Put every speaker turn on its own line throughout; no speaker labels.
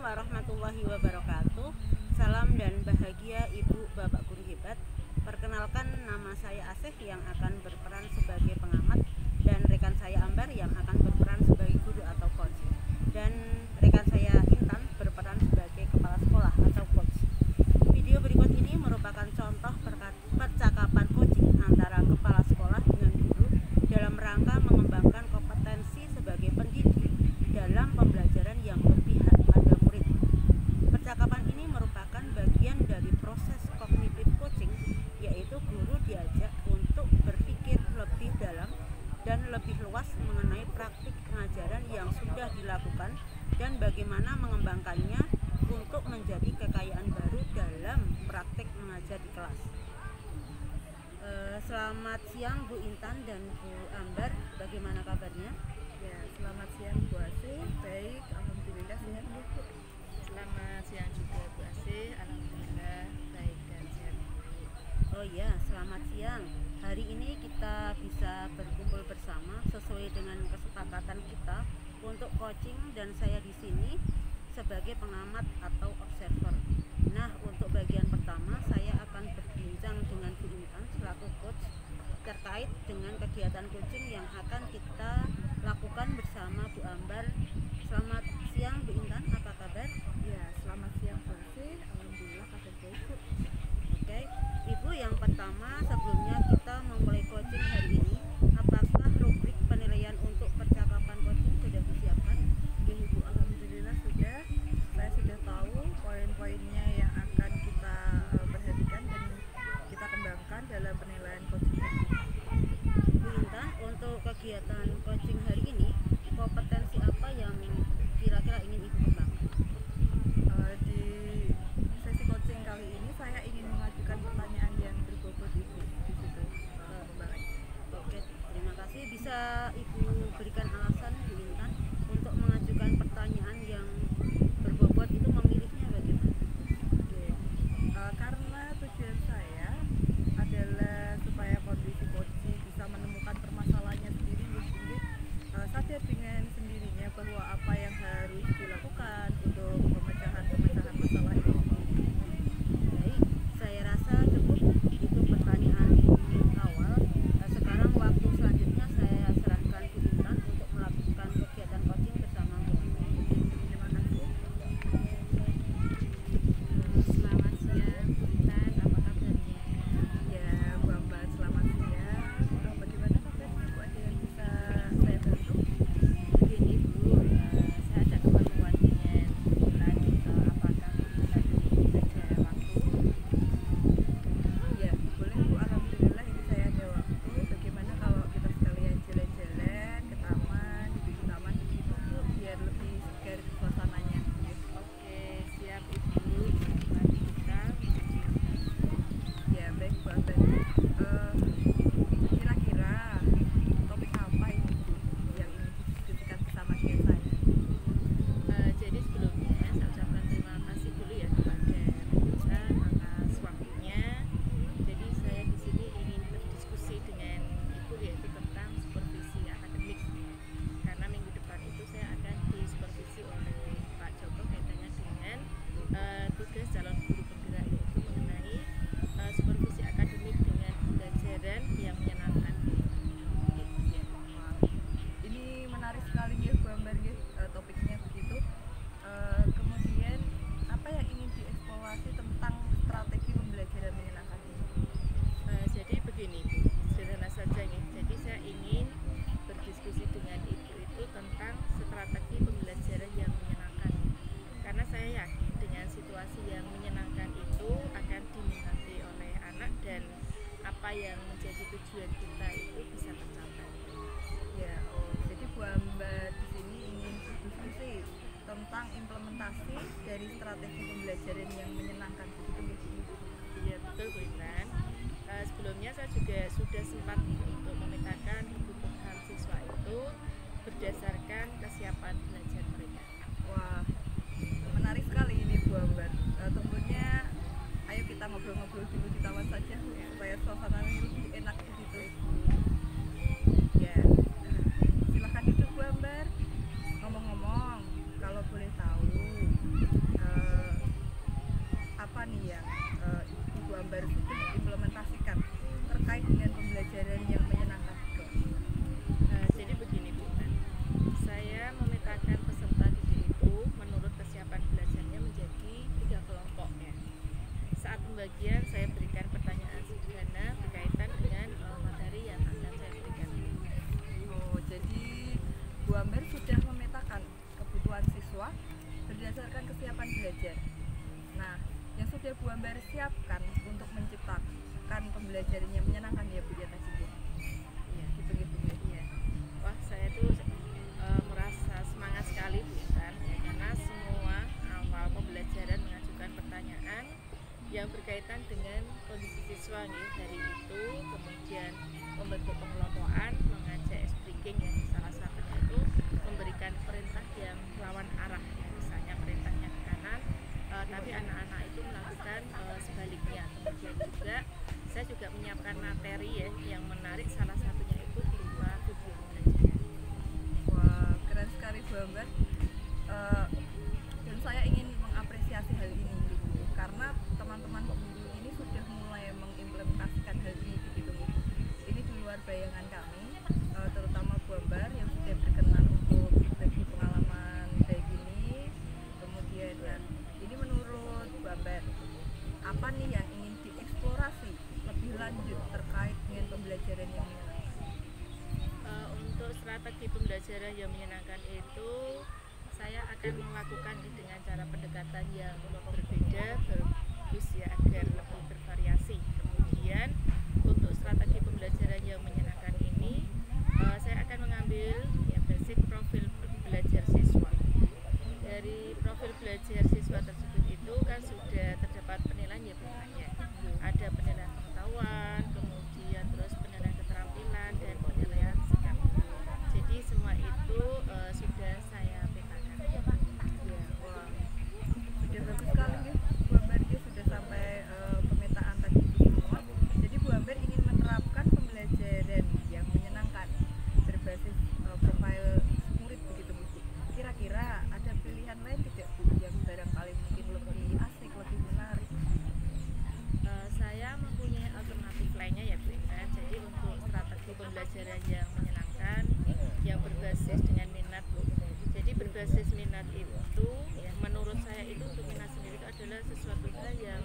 warahmatullahi wabarakatuh. Salam dan bahagia Ibu Bapak Guru hebat. Perkenalkan, nama saya Asih yang akan berperan sebagai pengamat, dan rekan saya Ambar yang akan berperan sebagai guru atau coach, dan rekan saya Intan berperan sebagai kepala sekolah atau coach. Video berikut ini merupakan contoh percakapan coaching antara kepala sekolah dengan guru dalam rangka mengembangkan kompetensi sebagai pendidik dalam pembelajaran yang berpihak pada murid. Percakapan ini merupakan bagian dari proses kognitif coaching, yaitu guru diajak untuk berpikir lebih dalam dan lebih luas mengenai praktik pengajaran yang sudah dilakukan dan bagaimana mengembangkannya untuk menjadi kekayaan baru dalam praktik mengajar di kelas. Selamat siang Bu Intan dan Bu Ambar, bagaimana kabarnya?
Ya, selamat siang Bu Asih. Baik, alhamdulillah sehat Bu.
Selamat siang juga Bu Asih, alhamdulillah baik dan sehat.
Oh ya, selamat siang. Hari ini kita bisa berkumpul bersama sesuai dengan kesepakatan kita untuk coaching, dan saya di sini sebagai pengamat atau observer. Nah, untuk bagian pertama saya akan berbincang dengan Bu Intan selaku coach terkait dengan kegiatan coaching yang akan kita lakukan bersama Bu Ambar. Selamat siang Bu Intan, apa kabar?
Ya, selamat siang Bu Asih. Alhamdulillah kabar baik Bu.
Oke, Ibu, yang pertama sebelumnya kita memulai coaching hari ini, apakah rubrik penilaian untuk percakapan coaching sudah disiapkan?
Ya Ibu, alhamdulillah sudah. Saya sudah tahu poin-poinnya yang akan kita perhatikan dan kita kembangkan dalam penilaian coaching ini.
Bu Intan, untuk kegiatan coaching hari ini, kompetensi apa yang kira-kira ingin Ibu kembangkan?
Di sesi coaching kali ini saya ingin mengajukan pertanyaan yang berbobot Ibu di situ.
Oke, terima kasih. Bisa Ibu berikan alasan Bu Intan untuk mengajukan pertanyaan yang berbobot itu, memilihnya bagaimana?
Oke. Karena tujuan saya adalah supaya kondisi coaching bisa menemukan permasalahannya sendiri, sadar dengan sendirinya bahwa apa yang harus dilakukan untuk pemecahan masalah itu.
Baik, saya rasa cukup itu pertanyaan awal. Sekarang waktu selanjutnya saya serahkan Bu Intan untuk melakukan kegiatan coaching bersama Bu Ambar.
Terima kasih.
Selamat siang Bu Intan, apa kabarnya?
Ya, Bu Ambar, selamat siang. Bagaimana kabarnya Bu? Ada yang bisa saya bantu?
Begini Bu, saya ada keperluan dengan Bu Intan, apakah Bu Intan ada waktu?
Ya, boleh Bu. Alhamdulillah ini saya ada waktu. Bagaimana kalau kita sekalian jalan-jalan ke taman, di taman begitu Bu, biar lebih segar suasananya.
Oke, siap Ibu, mari kita.
Ya, baik Bu Ambar. Kira-kira topik apa ini Bu yang ingin didiskusikan bersama dengan saya?
Jadi sebelumnya saya ucapkan terima kasih dulu ya kepada Bu Intan atas waktunya. Jadi saya di sini ingin berdiskusi dengan Ibu yaitu tentang supervisi akademik. Karena minggu depan itu saya akan disupervisi oleh Pak Joko kaitannya dengan tugas calon guru penggerak, yaitu mengenai supervisi akademik dengan pembelajaran yang menyenangkan.
Ini menarik sekali ya Bu Ambar ya, topiknya begitu. Kemudian apa yang ingin dieksplorasi tentang strategi pembelajaran menyenangkan ini?
Jadi begini Bu, sederhana saja nih. Jadi saya ingin berdiskusi dengan Ibu itu tentang strategi pembelajaran yang menyenangkan. Karena saya yakin dengan situasi yang menyenangkan itu akan diminati oleh anak, dan apa yang menjadi tujuan kita itu bisa tercapai.
Ya, jadi Bu Ambar di sini ingin berdiskusi tentang implementasi dari strategi pembelajaran yang menyenangkan begitu Bu.
Iya betul Bu Intan. Sebelumnya saya juga sudah sempat untuk memetakan kebutuhan siswa itu berdasarkan kesiapan belajar mereka.
Wah, menarik sekali ini Bu Ambar. Tentunya ayo kita ngobrol-ngobrol dulu di taman saja supaya suasananya lebih enak begitu. Ya, silahkan duduk Bu Ambar. Ngomong-ngomong, kalau boleh tahu, Ambar sudah implementasikan terkait dengan pembelajaran yang menyenangkan?
Jadi begini Bu Intan, saya memetakan peserta didik itu menurut kesiapan belajarnya menjadi 3 kelompok ya. Saat pembagian saya berikan pertanyaan sederhana berkaitan dengan materi yang akan saya berikan.
Oh, jadi Bu Ambar sudah memetakan kebutuhan siswa berdasarkan kesiapan belajar. Nah, yang sudah Bu Ambar siapkan untuk menciptakan pembelajaran yang menyenangkan ya Bu ya tadi ya.
Iya,
Gitu-gitu ya.
iya. Wah, saya tuh merasa semangat sekali Bu Intan ya, karena semua awal pembelajaran mengajukan pertanyaan yang berkaitan dengan kondisi siswa nih. Dari itu kemudian membentuk pengelompokan, mengajak speaking yang salah satunya itu memberikan perintah yang lawan arah ya. Misalnya perintahnya ke kanan, tapi anak-anak itu melakukan sebaliknya. Kemudian juga saya juga menyiapkan materi ya yang menarik, salah satunya itu berupa video pembelajaran.
Wah, keren sekali Bu Ambar. Dan saya ingin mengapresiasi hal ini gitu, karena teman-teman pembimbing ini sudah mulai mengimplementasikan hal ini begitu Bu. Ini di luar bayangan kami, terutama Bu Ambar yang sudah berkenan untuk berbagi pengalaman kayak gini. Kemudian ini menurut Bu Ambar, apa nih yang ingin dieksplorasi lebih lanjut terkait dengan pembelajaran yang menyenangkan?
Untuk strategi pembelajaran yang menyenangkan itu saya akan melakukan dengan cara pendekatan yang berbeda, bagus ya, agar lebih bervariasi. Kemudian untuk strategi pembelajaran yang menyenangkan ini saya akan mengambil ya basic profil belajar siswa. Dari profil belajar siswa tersebut itu kan sudah terdapat penilaian ya Bu, ada penilaian pengetahuan, kemudian terus penilaian keterampilan dan penilaian sikap. Jadi semua itu sudah saya petakan.
Ya, wah, sudah bagus sekali ya Bu Ambar ya, sudah sampai pemetaan tadi itu semua. Jadi Bu Ambar ingin menerapkan pembelajaran yang menyenangkan berbasis profil murid begitu Bu. Kira-kira ada pilihan lain tidak Bu yang barangkali mungkin lebih asik, lebih menarik?
Saya mempunyai alternatif lainnya ya Bu Intan. Jadi untuk strategi pembelajaran yang menyenangkan yang berbasis dengan minat Bu. Jadi berbasis minat itu ya menurut saya itu untuk minat sendiri itu adalah sesuatu hal yang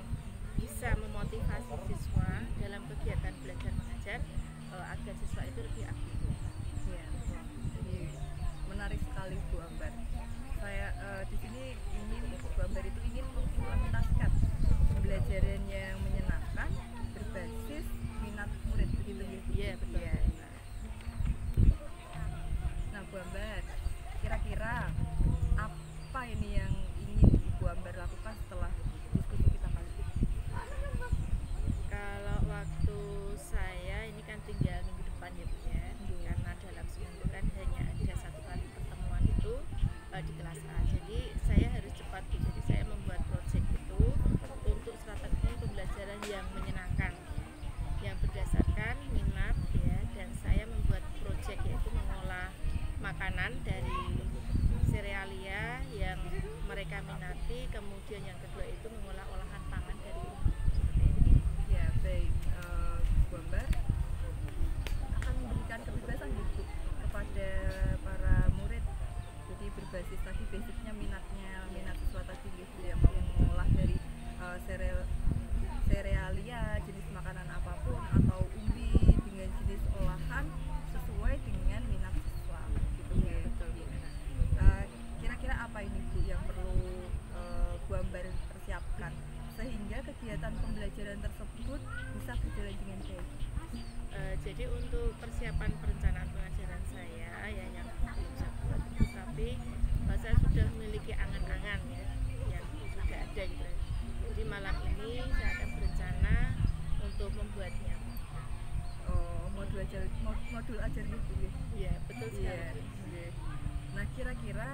bisa memotivasi siswa dalam kegiatan belajar mengajar agar siswa itu lebih aktif.
Ya, wah, jadi menarik sekali Bu Ambar. Saya di sini ingin Bu Ambar itu ingin mengimplementasikan pembelajaran yang menyenangkan berbasis minat murid begitu ya Bu?
Iya betul.
Ya. Nah Bu Ambar, kira-kira apa ini yang ingin Bu Ambar lakukan setelah diskusi kita kali ini?
Kalau waktu saya ini kan tinggal minggu depan ya Bu ya, karena dalam seminggu kan hanya ada 1 kali pertemuan itu di kelas A. Jadi saya harus cepat Bu. Jadi saya membuat project itu untuk strategi pembelajaran yang menyenangkan, yang berdasarkan minat ya, dan saya membuat project yaitu mengolah makanan dari serealia yang mereka minati, kemudian yang kedua itu mengolah olahan pangan dari rumah. Seperti itu.
Ya baik, Bu Ambar akan memberikan kebebasan gitu kepada para murid. Jadi berbasis tadi basicnya minat siswa tadi gitu ya, mau mengolah dari serealia jenis makanan apapun atau umbi dengan jenis olahan sesuai dengan minat siswa gitu ya.
Betul Bu.
Kira-kira apa ini Bu yang perlu Bu Ambar persiapkan sehingga kegiatan pembelajaran tersebut bisa berjalan dengan baik?
Jadi untuk persiapan perencanaan pengajaran saya ya yang belum saya buat itu, tapi saya sudah memiliki angan-angan ya yang sudah ada gitu. Jadi malam ini saya akan berencana untuk membuatnya.
Oh, modul ajar gitu ya.
Iya betul sekali.
Iya. Iya. Nah kira-kira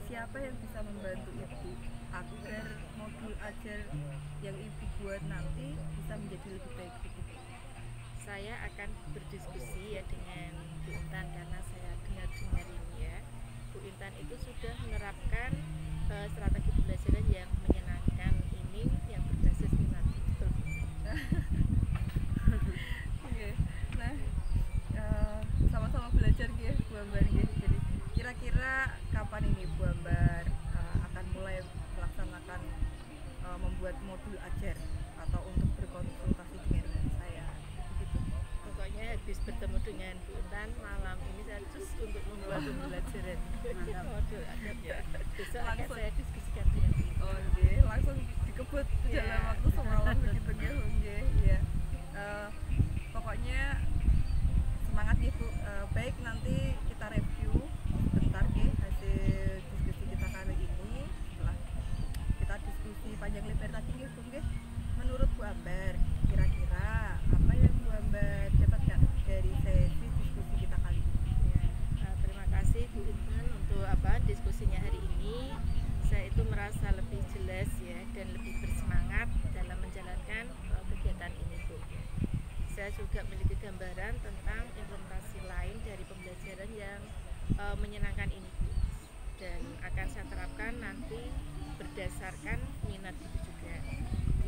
siapa yang bisa membantu Ibu agar modul ajar yang Ibu buat nanti bisa menjadi lebih baik begitu?
Saya akan berdiskusi ya dengan Bu Intan, karena saya dengar-dengar ini ya, Bu Intan itu sudah menerapkan strategi pembelajaran yang menyenangkan ini yang
membuat modul ajar atau untuk berkonsultasi dengan saya begitu.
Pokoknya habis bertemu dengan Bu Intan malam ini saya cus untuk membuat pembelajaran
Mantap.
modul adat ya. Besok akan
Langsung.
saya diskusikan dengan Bu Intan.
Oh nggih, langsung dikebut
Iya.
dalam waktu semalam begitu nggih Bu nggih. Iya. Pokoknya semangat ya Bu. Baik, nanti kita review bentar nggih hasil diskusi kita kali ini. Setelah kita diskusi panjang lebar tadi nggih Bu nggih. Menurut Bu Ambar, kira-kira apa yang Bu Ambar dapatkan dari sesi diskusi kita kali ini?
Ya, terima kasih Bu Intan untuk diskusinya hari ini. Saya itu merasa lebih jelas ya dan lebih bersemangat dalam menjalankan kegiatan ini Bu. Saya juga memiliki gambaran tentang implementasi lain dari pembelajaran yang menyenangkan ini Bu. Dan akan saya terapkan nanti berdasarkan minat itu juga.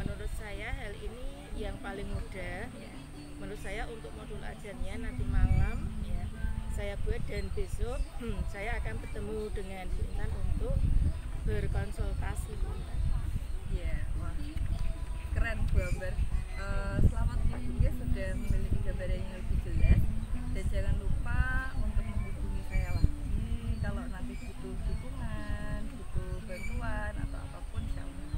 Menurut saya hal ini yang paling mudah ya. Menurut saya untuk modul ajarnya nanti malam ya saya buat dan besok saya akan bertemu dengan Bu Intan untuk berkonsultasi Bu Intan.
Iya, wah keren Bu Ambar. Selamat nih Bu ya sudah memiliki gambaran yang lebih jelas dan jangan lupa untuk menghubungi saya lagi kalau nanti butuh dukungan, butuh bantuan atau apapun insya Allah.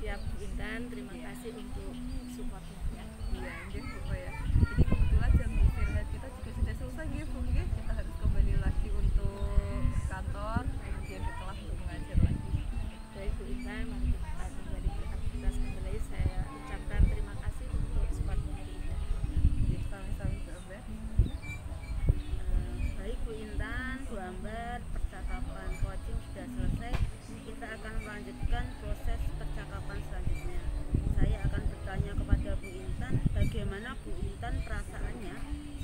Siap Bu Intan, terima kasih untuk supportnya ya.
Iya, nggih Bu ya. Jadi kebetulan jam istirahat kita juga sudah selesai nggih Bu nggih. Kita harus kembali lagi untuk kantor, kemudian ke kelas untuk mengajar lagi.
Baik Bu Intan, mari kita kembali beraktivitas kembali. Saya ucapkan terima kasih untuk supportnya hari ini.
Jadi sami-sami Bu Ambar.
Baik Bu Intan, Bu Ambar, percakapan coaching sudah selesai. Kita akan melanjutkan proses percakapan selanjutnya. Saya akan bertanya kepada Bu Intan, bagaimana Bu Intan perasaannya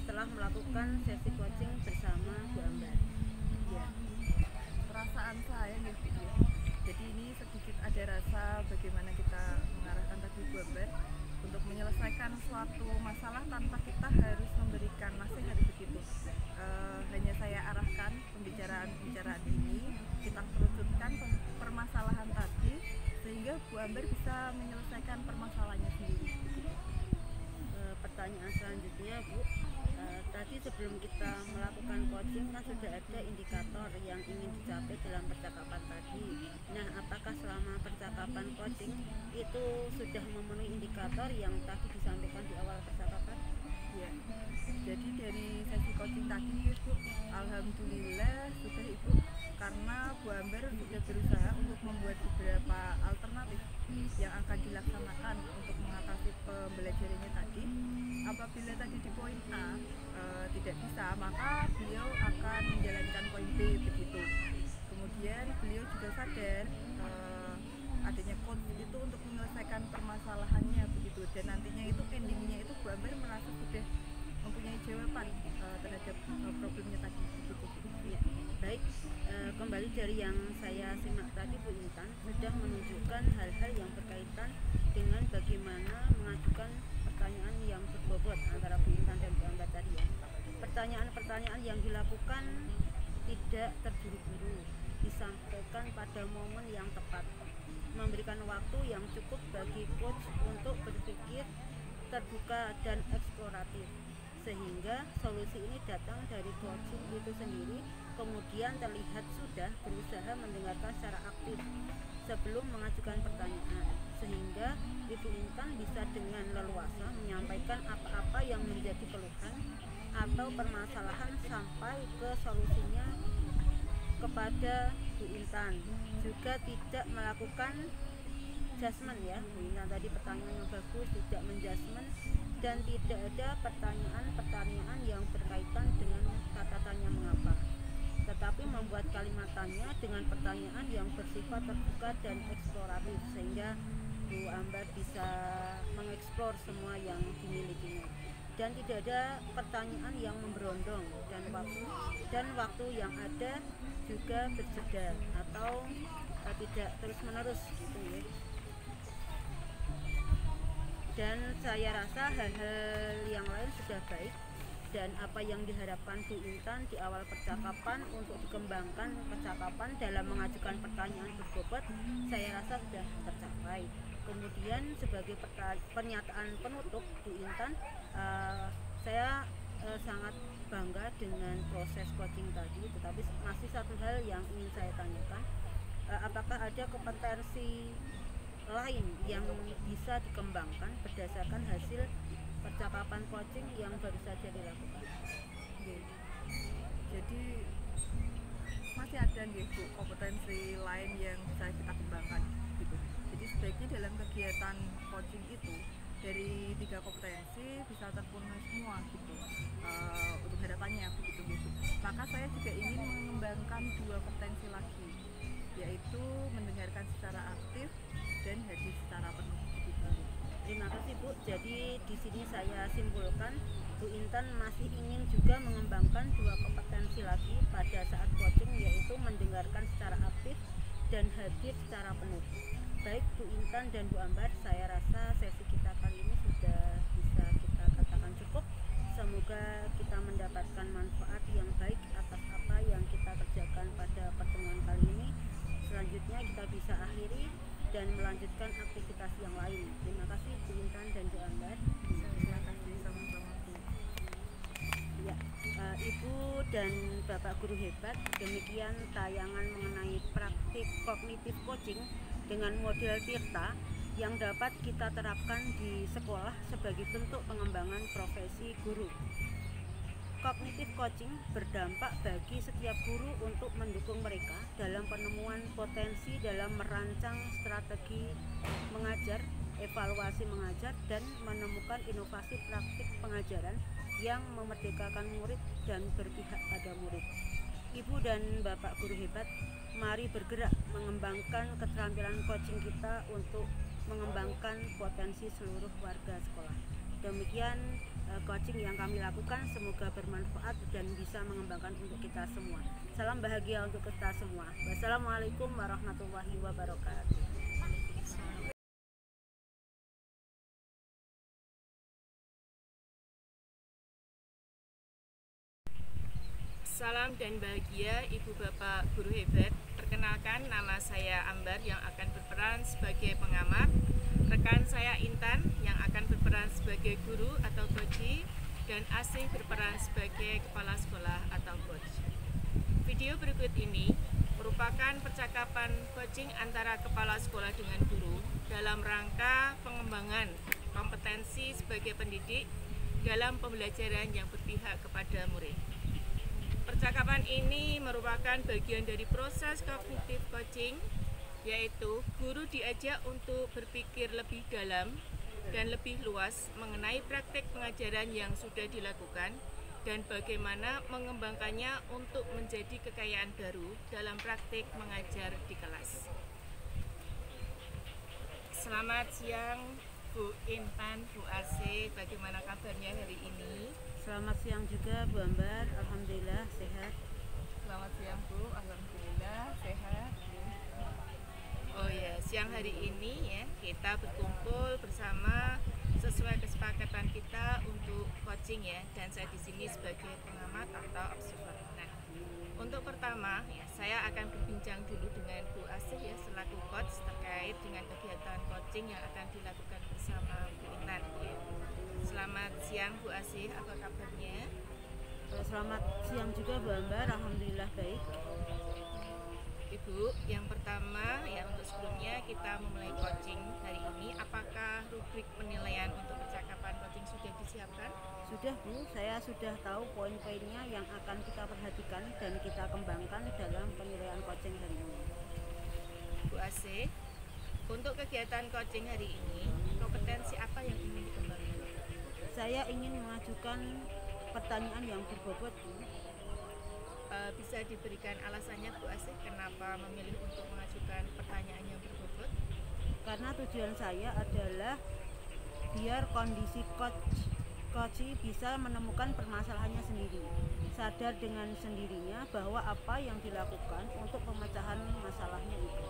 setelah melakukan sesi coaching bersama Bu Ambar?
Ya, perasaan saya nih Bu ya. Jadi ini sedikit ada rasa bagaimana kita mengarahkan tadi Bu Ambar untuk menyelesaikan suatu masalah tanpa kita harus memberikan nasihat begitu. Hanya saya arahkan pembicaraan ini, kita kerucutkan permasalahan tadi sehingga Bu Ambar bisa menyelesaikan permasalahannya sendiri. Begitu.
Pertanyaan selanjutnya Bu, tadi sebelum kita melakukan coaching kan sudah ada indikator yang ingin dicapai dalam percakapan tadi. Nah, apakah selama percakapan coaching itu sudah memenuhi indikator yang tadi disampaikan di awal percakapan?
Ya, jadi dari sesi coaching tadi Ibu, alhamdulillah sudah Ibu, karena Bu Ambar sudah berusaha untuk membuat beberapa alternatif yang akan dilaksanakan untuk mengatasi pembelajarannya tadi. Apabila tadi di poin A tidak bisa, maka beliau akan menjalankan poin B begitu. Kemudian beliau juga sadar adanya coach itu untuk menyelesaikan permasalahannya begitu, dan nantinya itu endingnya itu Bu Ambar merasa sudah mempunyai jawaban terhadap problemnya tadi begitu.
Ya, baik. Kembali dari yang saya simak tadi Bu Intan sudah menunjukkan hal-hal yang berkaitan dengan bagaimana mengajukan pertanyaan yang berbobot antara Bu Intan dan Bu Ambar tadi ya. Pertanyaan-pertanyaan yang dilakukan tidak terburu-buru, disampaikan pada momen yang tepat, memberikan waktu yang cukup bagi coach untuk berpikir terbuka dan eksploratif, sehingga solusi ini datang dari coaching itu sendiri, kemudian terlihat sudah berusaha mendengarkan secara aktif sebelum mengajukan pertanyaan, sehingga Ibu Intan bisa dengan leluasa menyampaikan apa-apa yang menjadi keluhan atau permasalahan sampai ke solusinya kepada Bu Intan. Juga tidak melakukan judgement ya Bu Intan tadi, pertanyaan yang bagus, tidak menjudgement dan tidak ada pertanyaan yang berkaitan dengan kata tanya mengapa, tetapi membuat kalimatannya dengan pertanyaan yang bersifat terbuka dan eksploratif sehingga Bu Ambar bisa mengeksplor semua yang dimilikinya, dan tidak ada pertanyaan yang memberondong, dan waktu yang ada juga berjeda atau tidak terus menerus gitu ya. Dan saya rasa hal-hal yang lain sudah baik, dan apa yang diharapkan Bu Intan di awal percakapan untuk dikembangkan percakapan dalam mengajukan pertanyaan berbobot, saya rasa sudah tercapai. Kemudian sebagai pernyataan penutup Bu Intan, saya sangat bangga dengan proses coaching tadi, tetapi masih satu hal yang ingin saya tanyakan, apakah ada kompetensi lain yang bisa dikembangkan berdasarkan hasil percakapan coaching yang baru saja dilakukan?
Jadi masih ada nih Bu kompetensi lain yang bisa kita kembangkan gitu. Jadi sebaiknya dalam kegiatan coaching itu dari 3 kompetensi bisa terpenuhi semua gitu, untuk harapannya begitu gitu. Maka saya juga ingin mengembangkan 2 kompetensi lagi, yaitu mendengarkan secara aktif dan hadir secara penuh gitu.
Terima kasih Bu. Jadi di sini saya simpulkan Bu Intan masih ingin juga mengembangkan 2 kompetensi lagi pada saat coaching, yaitu mendengarkan secara aktif dan hadir secara penuh. Baik Bu Intan dan Bu Ambar, saya rasa sesi kita kali ini sudah bisa kita katakan cukup. Semoga kita mendapatkan manfaat yang baik atas apa yang kita kerjakan pada pertemuan kali ini. Selanjutnya kita bisa akhiri dan melanjutkan aktivitas yang lain. Terima kasih Bu Intan dan Bu Ambar.
Terima kasih sama-sama Bu.
Ya, Ibu dan Bapak Guru Hebat, demikian tayangan mengenai praktik kognitif coaching dengan model Tirta yang dapat kita terapkan di sekolah sebagai bentuk pengembangan profesi guru. Kognitif coaching berdampak bagi setiap guru untuk mendukung mereka dalam penemuan potensi dalam merancang strategi mengajar, evaluasi mengajar, dan menemukan inovasi praktik pengajaran yang memerdekakan murid dan berpihak pada murid. Ibu dan Bapak Guru Hebat, mari bergerak mengembangkan keterampilan coaching kita untuk mengembangkan potensi seluruh warga sekolah. Demikian coaching yang kami lakukan, semoga bermanfaat dan bisa mengembangkan untuk kita semua. Salam bahagia untuk kita semua. Wassalamualaikum warahmatullahi wabarakatuh.
Salam dan bahagia Ibu Bapak Guru Hebat. Perkenalkan, nama saya Ambar yang akan berperan sebagai pengamat. Rekan saya Intan yang akan berperan sebagai guru atau coach, dan Asih berperan sebagai kepala sekolah atau coach. Video berikut ini merupakan percakapan coaching antara kepala sekolah dengan guru dalam rangka pengembangan kompetensi sebagai pendidik dalam pembelajaran yang berpihak kepada murid. Percakapan ini merupakan bagian dari proses kognitif coaching, yaitu guru diajak untuk berpikir lebih dalam dan lebih luas mengenai praktik pengajaran yang sudah dilakukan dan bagaimana mengembangkannya untuk menjadi kekayaan baru dalam praktik mengajar di kelas. Selamat siang Bu Intan, Bu Asih, bagaimana kabarnya hari ini?
Selamat siang juga Bu Ambar, alhamdulillah sehat.
Selamat siang Bu, alhamdulillah sehat.
Oh ya, siang hari ini ya kita berkumpul bersama sesuai kesepakatan kita untuk coaching ya, dan saya di sini sebagai pengamat atau observer. Nah, untuk pertama ya saya akan berbincang dulu dengan Bu Asih ya selaku coach terkait dengan kegiatan coaching yang akan dilakukan bersama Bu Intan ya. Selamat siang Bu Asih, apa kabarnya?
Selamat siang juga Bu Ambar, alhamdulillah baik.
Ibu, yang pertama ya untuk sebelumnya kita memulai coaching hari ini, apakah rubrik penilaian untuk percakapan coaching sudah disiapkan?
Sudah Bu, saya sudah tahu poin-poinnya yang akan kita perhatikan dan kita kembangkan dalam penilaian coaching hari ini.
Bu Asih, untuk kegiatan coaching hari ini, kompetensi apa yang ingin dikembangkan?
Saya ingin mengajukan pertanyaan yang berbobot Bu.
Bisa diberikan alasannya Bu Asih kenapa memilih untuk mengajukan pertanyaan yang berbobot?
Karena tujuan saya adalah biar kondisi coach bisa menemukan permasalahannya sendiri, sadar dengan sendirinya bahwa apa yang dilakukan untuk pemecahan masalahnya itu.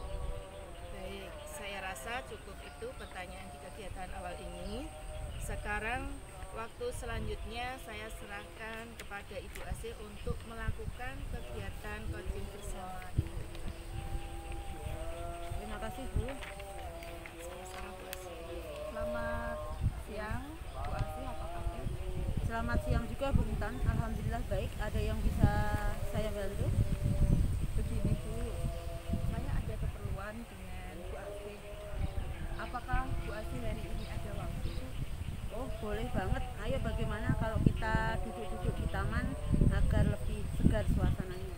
Baik, saya rasa cukup itu pertanyaan di kegiatan awal ini. Sekarang waktu selanjutnya saya serahkan kepada Ibu Asih untuk melakukan kegiatan coaching bersama Ibu Intan.
Terima kasih Bu.
Sama-sama Bu Asih.
Selamat siang Bu Asih, apa kabar?
Selamat siang juga Bu Intan. Alhamdulillah baik. Ada yang bisa saya bantu?
Begini Bu, saya ada keperluan dengan Bu Asih. Apakah Bu Asih hari ini ada waktu Bu?
Oh boleh banget. Ayo bagaimana kalau kita duduk-duduk di taman agar lebih segar suasananya.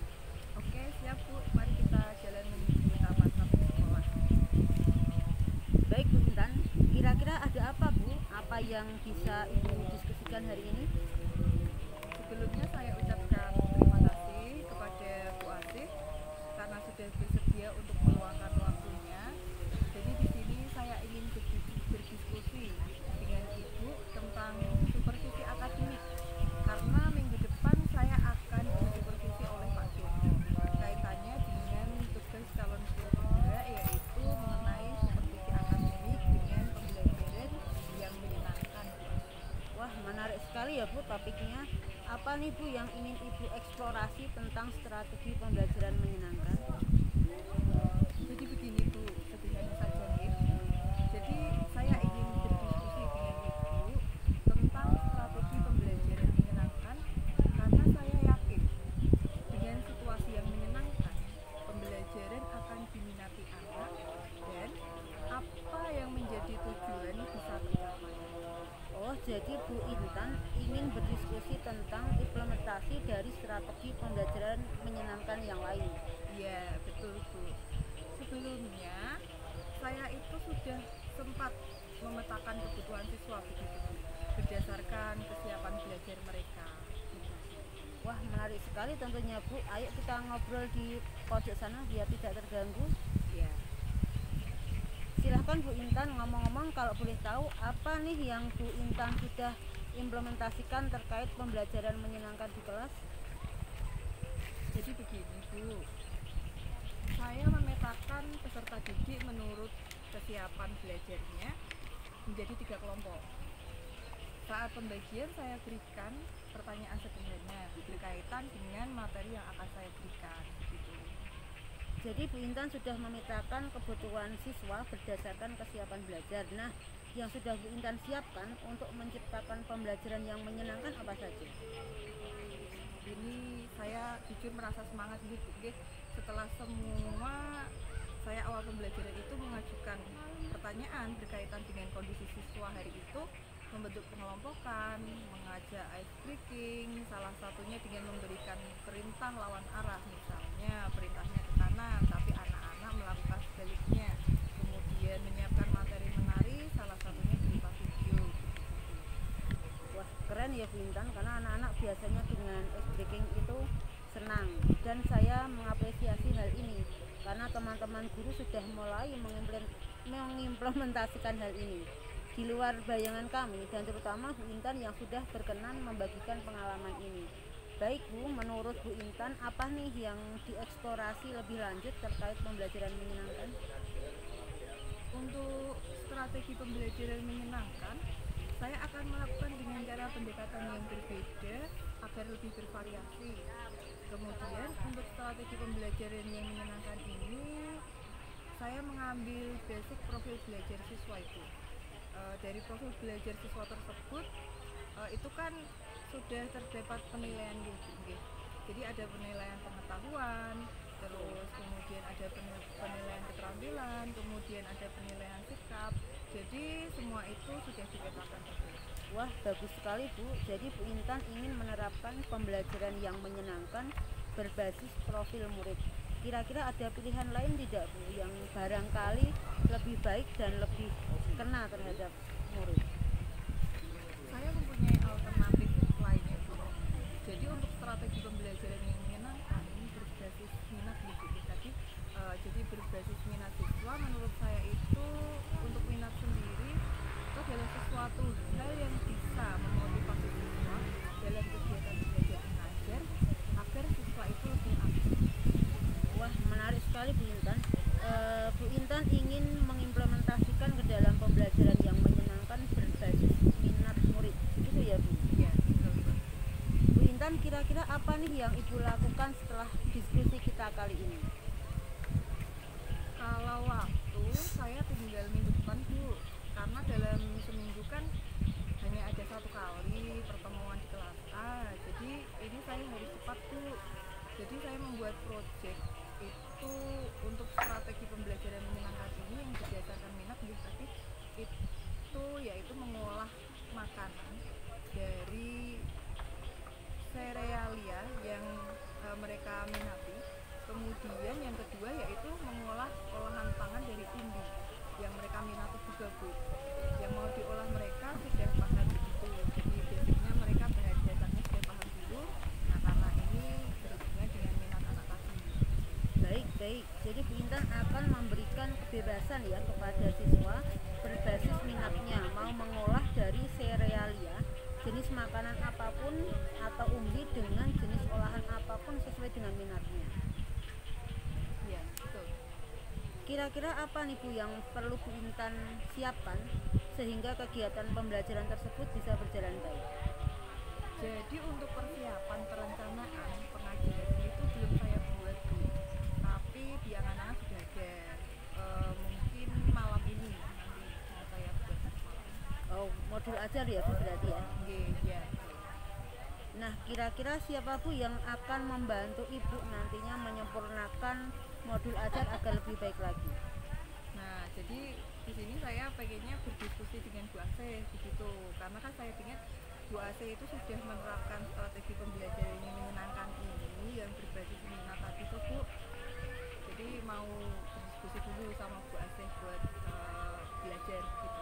Oke siap Bu, mari kita jalan menuju taman samping sekolah.
Baik Bu Intan, kira-kira ada apa Bu? Apa yang bisa Ibu diskusikan hari ini?
Sebelumnya saya ucapkan terima kasih kepada Bu Asih karena sudah bersedia untuk meluangkan waktunya. Jadi di sini saya ingin berdiskusi dengan Ibu tentang supervisi akademik karena minggu depan saya akan disupervisi oleh Pak Joko. Kaitannya dengan tugas calon guru penggerak yaitu mengenai supervisi akademik dengan pembelajaran yang menyenangkan.
Wah menarik sekali ya Bu topiknya. Apa nih Bu yang ingin Ibu eksplorasi tentang strategi pembelajaran menyenangkan?
Jadi begini Bu, sederhana saja nih. Jadi saya ingin berdiskusi dengan Ibu tentang strategi pembelajaran menyenangkan karena saya yakin dengan situasi yang menyenangkan pembelajaran akan diminati anak dan apa yang menjadi tujuan bisa tercapai.
Oh jadi Bu Intan ingin berdiskusi tentang implementasi dari strategi pembelajaran menyenangkan yang lain.
Iya betul Bu. Sebelumnya saya itu sudah sempat memetakan kebutuhan siswa begitu Bu, berdasarkan kesiapan belajar mereka.
Wah menarik sekali tentunya Bu. Ayo kita ngobrol di pojok sana biar tidak terganggu.
Ya.
Silahkan Bu Intan, ngomong-ngomong kalau boleh tahu apa nih yang Bu Intan sudah implementasikan terkait pembelajaran menyenangkan di kelas?
Jadi begini Bu, saya memetakan peserta didik menurut kesiapan belajarnya menjadi 3 kelompok. Saat pembagian saya berikan pertanyaan sederhana berkaitan dengan materi yang akan saya berikan. Gitu.
Jadi Bu Intan sudah memetakan kebutuhan siswa berdasarkan kesiapan belajar. Nah, yang sudah Bu Intan siapkan untuk menciptakan pembelajaran yang menyenangkan apa saja?
Ini saya jujur merasa semangat gitu, setelah semua saya awal pembelajaran itu mengajukan pertanyaan berkaitan dengan kondisi siswa hari itu, membentuk pengelompokan, mengajak ice breaking, salah satunya dengan memberikan perintah lawan arah, misalnya perintahnya ke kanan tapi anak-anak melakukan sebaliknya, kemudian menyiapkan materi menari, salah satunya berupa video.
Wah keren ya Bu Intan, karena anak-anak biasanya dengan ice breaking itu senang dan saya mengapresiasi hal ini karena teman-teman guru sudah mulai mengimplementasikan hal ini di luar bayangan kami dan terutama Bu Intan yang sudah berkenan membagikan pengalaman ini. Baik Bu, menurut Bu Intan apa nih yang dieksplorasi lebih lanjut terkait pembelajaran menyenangkan?
Untuk strategi pembelajaran menyenangkan, saya akan melakukan dengan cara pendekatan yang berbeda agar lebih bervariasi. Kemudian untuk strategi pembelajaran yang menyenangkan ini, saya mengambil basic profil belajar siswa itu. Dari profil belajar siswa tersebut, itu kan sudah terdapat penilaian gitu. Jadi ada penilaian pengetahuan, terus kemudian ada penilaian keterampilan, kemudian ada penilaian sikap. Jadi semua itu sudah dipetakan.
Wah bagus sekali Bu. Jadi Bu Intan ingin menerapkan pembelajaran yang menyenangkan berbasis profil murid. Kira-kira ada pilihan lain tidak Bu yang barangkali lebih baik dan lebih kena terhadap murid?
Saya mempunyai alternatif lainnya Bu. Jadi untuk strategi pembelajaran yang menyenangkan ini berbasis minat gitu tadi. Jadi berbasis minat siswa menurut saya itu untuk minat sendiri itu adalah sesuatu hal yang bisa memotivasi siswa dalam kegiatan belajar mengajar agar siswa itu lebih aktif.
Wah menarik sekali Bu Intan. Bu Intan ingin mengimplementasikan ke dalam pembelajaran yang menyenangkan berbasis minat murid, begitu ya Kira-kira apa nih yang Ibu lakukan setelah diskusi kita kali ini?
Kalau waktu saya tinggal minggu depan Bu, karena dalam seminggu kan hanya ada satu kali pertemuan di kelas A, jadi ini saya harus cepat Bu. Jadi saya membuat project itu untuk strategi pembelajaran menyenangkan ini yang berdasarkan minat Bu, tapi itu yaitu mengolah makanan dari serealia yang mereka minati. Kemudian yang kedua yaitu mengolah olahan pangan dari umbi yang mereka minati juga Bu. Yang mau diolah mereka sudah paham begitu. Jadi basicnya mereka bahan dasarnya sudah paham dulu. Nah karena ini berhubungan dengan minat anak tadi.
Baik. Jadi Bu Intan akan memberikan kebebasan ya kepada siswa berbasis minatnya mau mengolah dari serealia jenis makanan apapun atau umbi dengan jenis olahan apapun sesuai dengan minatnya.
Iya, betul.
Kira-kira apa nih Bu yang perlu Bu Intan siapkan sehingga kegiatan pembelajaran tersebut bisa berjalan baik?
Jadi untuk persiapan perencanaan pengajian itu belum saya buat Bu, tapi di anak-anak sudah ada. Mungkin malam ini nanti mau saya buat malam.
Oh, modul ajar ya Bu berarti ya.
Ya.
Nah, kira-kira siapa Bu yang akan membantu Ibu nantinya menyempurnakan modul ajar agar lebih baik lagi?
Nah, jadi di sini saya pengennya berdiskusi dengan Bu Asih begitu, karena kan saya ingat Bu Asih itu sudah menerapkan strategi pembelajaran yang menyenangkan ini yang berbasis minat tadi tuh Bu. Jadi mau berdiskusi dulu sama Bu Asih buat belajar gitu.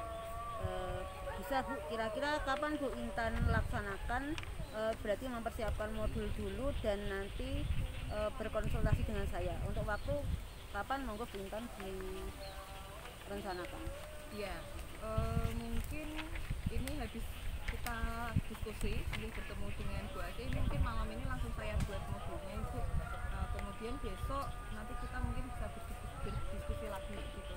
Bisa Bu, kira-kira kapan Bu Intan laksanakan? Berarti mempersiapkan modul dulu dan nanti berkonsultasi dengan saya. Untuk waktu kapan monggo Bu Intan direncanakan?
Ya, mungkin ini habis kita diskusi, ini bertemu dengan Bu Asih, mungkin malam ini langsung saya buat modulnya Ibu. Kemudian besok nanti kita mungkin bisa berdiskusi lagi gitu.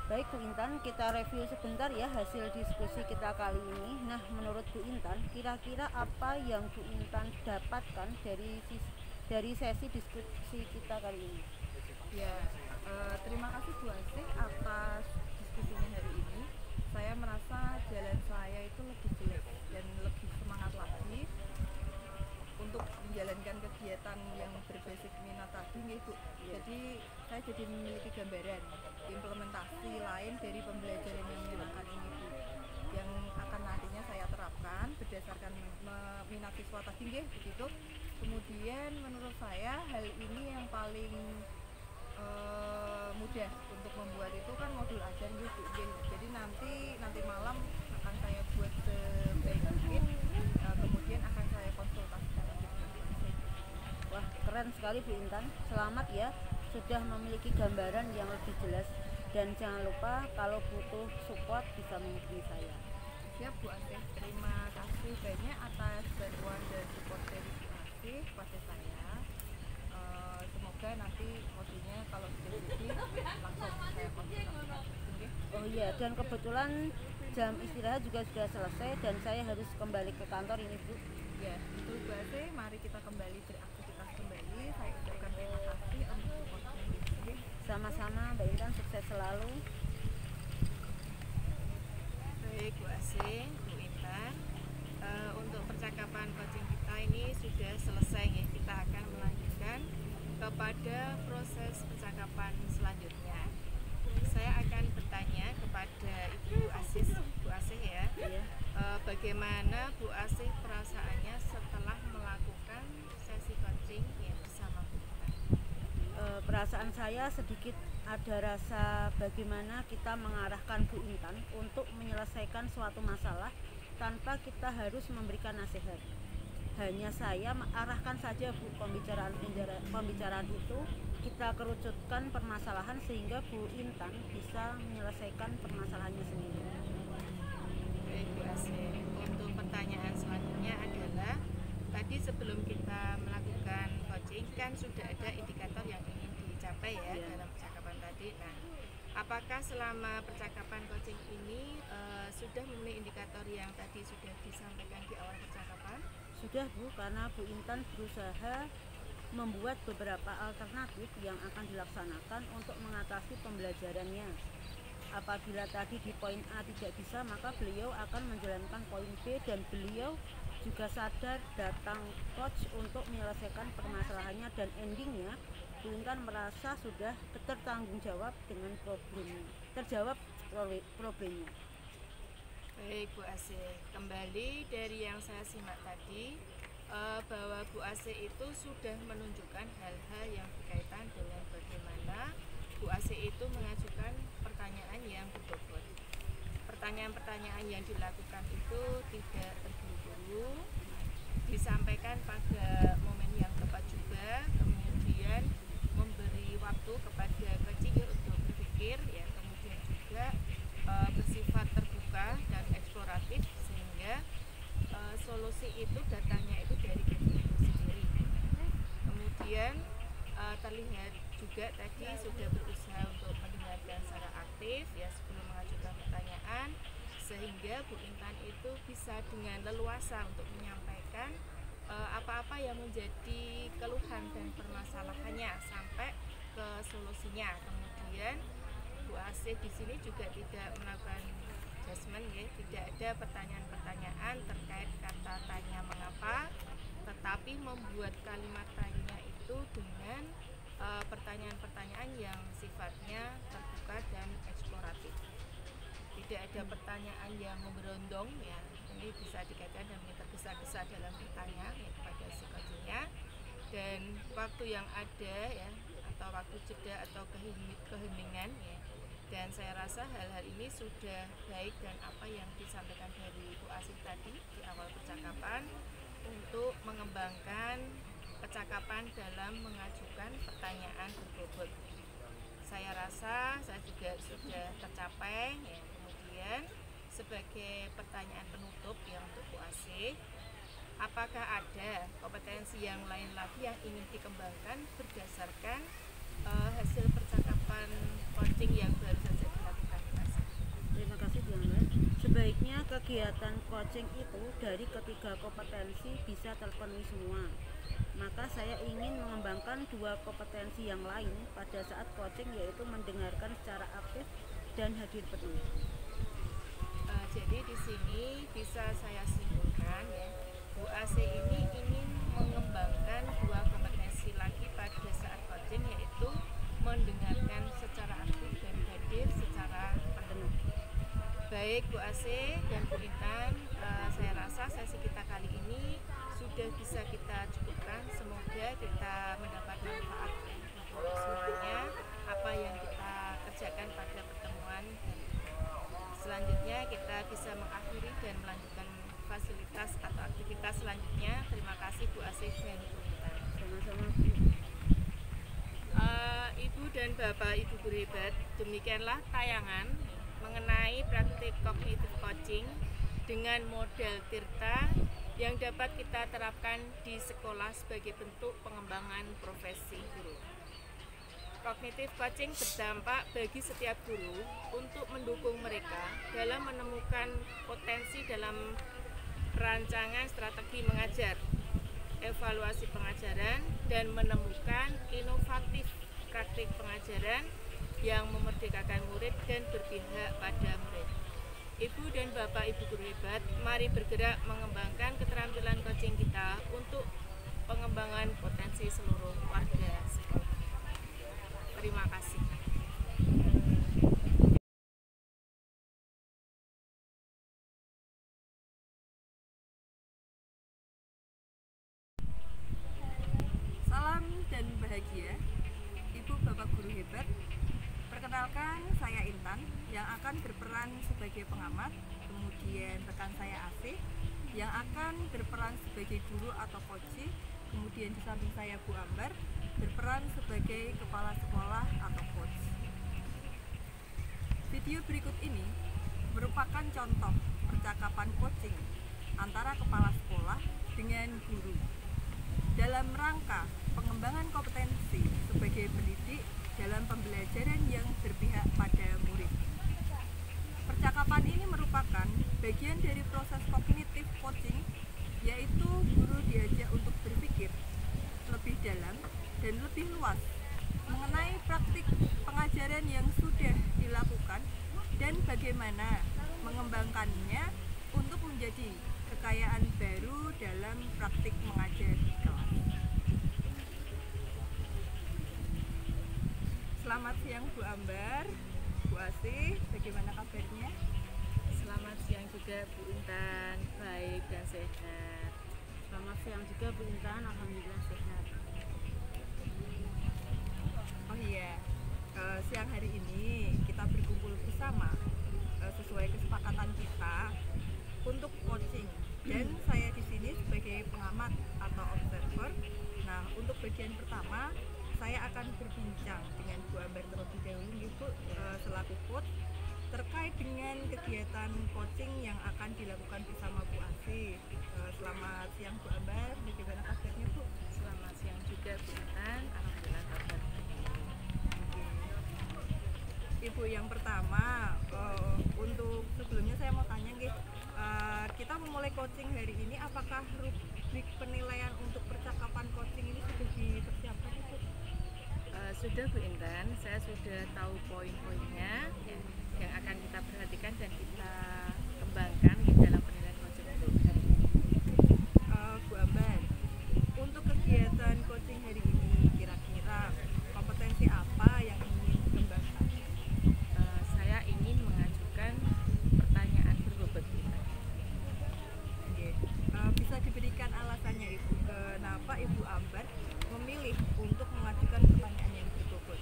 Baik Bu Intan, kita review sebentar ya hasil diskusi kita kali ini. Nah, menurut Bu Intan, kira-kira apa yang Bu Intan dapatkan dari sesi diskusi kita kali ini?
Ya, terima kasih Bu Asih atas diskusinya hari ini. Saya merasa jalan saya itu lebih jelas dan lebih semangat lagi untuk menjalankan kegiatan yang berbasis minat tadi nih Bu. Jadi saya jadi memiliki gambaran implementasi lain dari pembelajaran yang menyenangkan ini Bu, yang akan nantinya saya terapkan berdasarkan minat siswa tadi nggih begitu. Kemudian menurut saya hal ini yang paling mudah untuk membuat itu kan modul ajar gitu. Jadi nanti malam akan saya buat sebaik mungkin, kemudian akan saya konsultasikan lagi dengan Bu Asih.
Wah, keren sekali Bu Intan. Selamat ya sudah memiliki gambaran yang lebih jelas, dan jangan lupa kalau butuh support bisa menghubungi saya.
Siap Bu Asih, terima kasih banyak atas bantuan dan support dari Bu Asih kepada saya. Semoga nanti modulnya kalau sudah jadi langsung saya konsultasikan.
Oh iya, dan kebetulan jam istirahat juga sudah selesai dan saya harus kembali ke kantor ini Bu.
Ya, betul Bu Asih, mari kita kembali beraktivitas kembali. Saya ucapkan terima kasih untuk supportnya.
Sama-sama Mbak Intan, sukses selalu.
Baik Bu Asih, Bu Intan, untuk percakapan coaching kita ini sudah selesai ya. Kita akan melanjutkan kepada proses percakapan selanjutnya. Saya akan bertanya kepada Ibu Bu Asih ya.
Iya.
Bagaimana Bu Asih perasaannya setelah melakukan sesi coaching ya bersama Bu Intan?
Perasaan saya sedikit ada rasa bagaimana kita mengarahkan Bu Intan untuk menyelesaikan suatu masalah tanpa kita harus memberikan nasihat. Hanya saya mengarahkan saja Bu pembicaraan itu, kita kerucutkan permasalahan sehingga Bu Intan bisa menyelesaikan permasalahannya sendiri.
Baik Bu Asih, untuk pertanyaan selanjutnya adalah tadi sebelum kita melakukan coaching kan sudah ada indikator yang ingin dicapai ya dalam percakapan tadi. Nah, apakah selama percakapan coaching ini sudah memenuhi indikator yang tadi sudah disampaikan di awal percakapan?
Sudah Bu, karena Bu Intan berusaha membuat beberapa alternatif yang akan dilaksanakan untuk mengatasi pembelajarannya. Apabila tadi di poin A tidak bisa, maka beliau akan menjalankan poin B, dan beliau juga sadar datang coach untuk menyelesaikan permasalahannya, dan endingnya Bu Intan merasa sudah tertanggung jawab dengan problemnya, terjawab problemnya.
Baik Bu Asih, kembali dari yang saya simak tadi, bahwa Bu Asih itu sudah menunjukkan hal-hal yang berkaitan dengan bagaimana Bu Asih itu mengajukan pertanyaan yang berbobot. Pertanyaan-pertanyaan yang dilakukan itu tidak terburu-buru, disampaikan pada momen yang tepat juga, kemudian memberi waktu kepada coaching untuk berpikir, ya, kemudian juga bersifat terbuka dan eksploratif, sehingga solusi itu datangnya itu dari diri sendiri. Kemudian terlihat juga tadi sudah berusaha untuk mendengarkan secara aktif, ya, sebelum mengajukan pertanyaan, sehingga Bu Intan itu bisa dengan leluasa untuk menyampaikan apa-apa yang menjadi keluhan dan permasalahannya sampai ke solusinya. Kemudian Bu Asih di sini juga tidak melakukan judgement, ya, tidak ada pertanyaan-pertanyaan terkait kata tanya mengapa, tetapi membuat kalimat tanya itu dengan pertanyaan-pertanyaan yang sifatnya terbuka dan eksploratif. Tidak ada pertanyaan yang memberondong, ya, ini bisa dikatakan dan tergesa-gesa dalam bertanya, ya, kepada si coachingnya, dan waktu yang ada, ya, atau waktu jeda atau keheningan, ya. Dan saya rasa hal-hal ini sudah baik, dan apa yang disampaikan dari Bu Asih tadi di awal percakapan untuk mengembangkan kecakapan dalam mengajukan pertanyaan berbobot. Saya rasa saya juga sudah tercapai, ya. Kemudian sebagai pertanyaan penutup yang untuk Bu Asih, apakah ada kompetensi yang lain lagi yang ingin dikembangkan berdasarkan hasil percakapan coaching yang baru saja dilakukan?
Terima kasih Bu Ambar. Sebaiknya kegiatan coaching itu dari ketiga kompetensi bisa terpenuhi semua. Maka saya ingin mengembangkan dua kompetensi yang lain pada saat coaching, yaitu mendengarkan secara aktif dan hadir penuh.
Jadi di sini bisa saya simpulkan, ya, Bu Asih ini ingin mengembangkan dua kompetensi lagi pada saat coaching, yaitu mendengarkan secara aktif dan hadir secara penuh. Baik Bu Asih dan Bu Intan, saya rasa sesi kita kali ini sudah bisa kita cukupkan. Semoga kita mendapat manfaat untuk semuanya apa yang kita kerjakan pada pertemuan selanjutnya. Kita bisa mengakhiri dan melanjutkan fasilitas atau aktivitas selanjutnya. Terima kasih Bu Asih dan Bu Intan.
Sama-sama Bu.
Ibu dan Bapak Ibu guru hebat, demikianlah tayangan mengenai praktik kognitif coaching dengan model Tirta yang dapat kita terapkan di sekolah sebagai bentuk pengembangan profesi guru. Kognitif coaching berdampak bagi setiap guru untuk mendukung mereka dalam menemukan potensi dalam perancangan strategi mengajar, evaluasi pengajaran, dan menemukan inovatif praktik pengajaran yang memerdekakan murid dan berpihak pada murid. Ibu dan Bapak Ibu guru hebat, mari bergerak mengembangkan keterampilan coaching kita untuk pengembangan potensi seluruh warga sekolah. Terima kasih.
Salam dan bahagia, Ibu Bapak guru hebat. Perkenalkan, saya Intan yang akan berperan sebagai pengamat, kemudian rekan saya Asih yang akan berperan sebagai guru atau coach, kemudian di samping saya Bu Ambar berperan sebagai kepala sekolah atau coach. Video berikut ini merupakan contoh percakapan coaching antara kepala sekolah dengan guru dalam rangka pengembangan kompetensi sebagai pendidik dalam pembelajaran yang berpihak pada murid. Percakapan ini merupakan bagian dari proses kognitif coaching, yaitu guru dan lebih luas mengenai praktik pengajaran yang sudah dilakukan dan bagaimana mengembangkannya untuk menjadi kekayaan baru dalam praktik mengajar di kelas. Selamat siang Bu Ambar, Bu Asih, bagaimana kabarnya?
Selamat siang juga Bu Intan, baik dan sehat.
Selamat siang juga Bu Intan, alhamdulillah sehat.
Oh iya, siang hari ini kita berkumpul bersama sesuai kesepakatan kita untuk coaching, dan saya di sini sebagai pengamat atau observer. Nah, untuk bagian pertama saya akan berbincang dengan Bu Ambar terlebih dahulu nih Bu, selaku coach terkait dengan kegiatan coaching yang akan dilakukan bersama Bu Asih. Selamat siang Bu Ambar, bagaimana kabarnya Bu?
Selamat siang juga Bu Intan, alhamdulillah kabar baik.
Ibu, yang pertama, untuk sebelumnya saya mau tanya nih, kita memulai coaching hari ini, apakah rubrik penilaian untuk percakapan coaching ini sudah dipersiapkan Ibu?
Sudah Bu Intan, saya sudah tahu poin-poinnya ya, yang akan kita perhatikan dan kita kembangkan di dalam penilaian coaching untuk hari ini.
Bu Ambar, untuk kegiatan coaching hari ini kira-kira kompetensi apa yang ingin dikembangkan?
Saya ingin mengajukan pertanyaan berbobot Bu Intan.
Oke. Bisa diberikan alasannya Ibu, kenapa Ibu Ambar memilih untuk mengajukan pertanyaan yang berbobot?